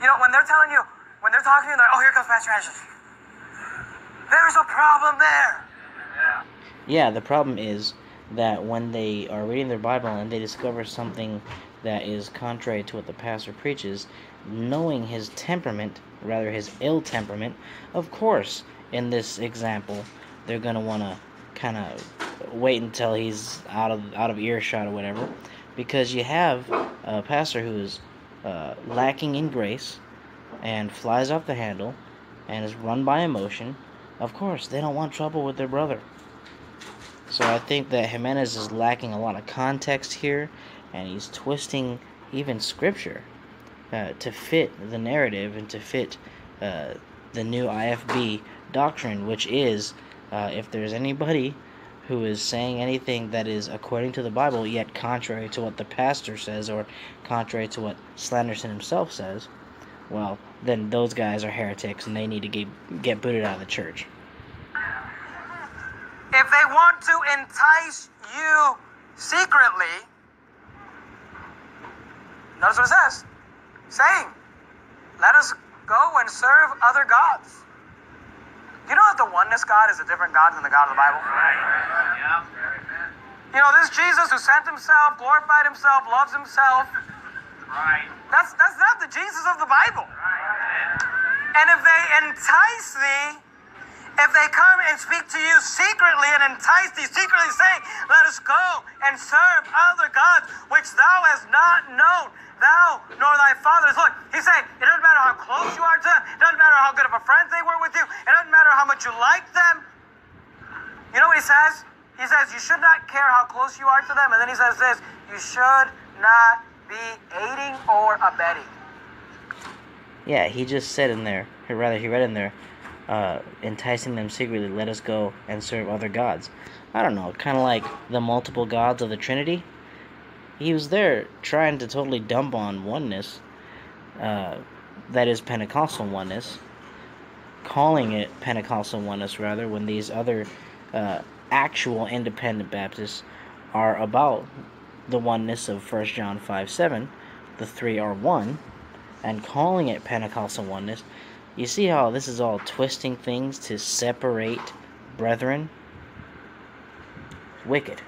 When they're talking to you, they're like, oh, here comes Pastor Ashley. There's a problem there. Yeah, the problem is that when they are reading their Bible and they discover something that is contrary to what the pastor preaches, knowing his temperament, rather his ill temperament, of course, in this example, they're going to want to kind of wait until he's out of earshot or whatever, because you have a pastor who is lacking in grace and flies off the handle and is run by emotion. Of course, they don't want trouble with their brother. So I think that Jimenez is lacking a lot of context here, and he's twisting even scripture to fit the narrative and to fit the new IFB doctrine, which is, if there's anybody who is saying anything that is according to the Bible, yet contrary to what the pastor says or contrary to what Slanderson himself says, well, then those guys are heretics and they need to get booted out of the church. If they want to entice you secretly, notice what it says. Saying, let us go and serve other gods. You know that the oneness God is a different God than the God of the Bible? Yeah. This Jesus who sent himself, glorified himself, loves himself. Right. That's not the Jesus of the Bible. Right. And if they entice thee, if they come and speak to you secretly and entice thee secretly, saying, let us go and serve other gods, which thou hast not known, thou nor thy fathers. Look, he's saying, it doesn't matter how close you are to them. It doesn't matter how good of a friend they were with you. It doesn't matter how much you like them. You know what he says? He says, you should not care how close you are to them. And then he says this, you should not be aiding or abetting. Yeah, he just said in there, or rather he read in there, enticing them secretly, let us go and serve other gods. I don't know, kind of like the multiple gods of the Trinity. He was there trying to totally dump on oneness, that is Pentecostal oneness, calling it Pentecostal oneness rather, when these other actual independent Baptists are about the oneness of 1 John 5:7, the three are one, and calling it Pentecostal oneness. You see how this is all twisting things to separate brethren? Wicked.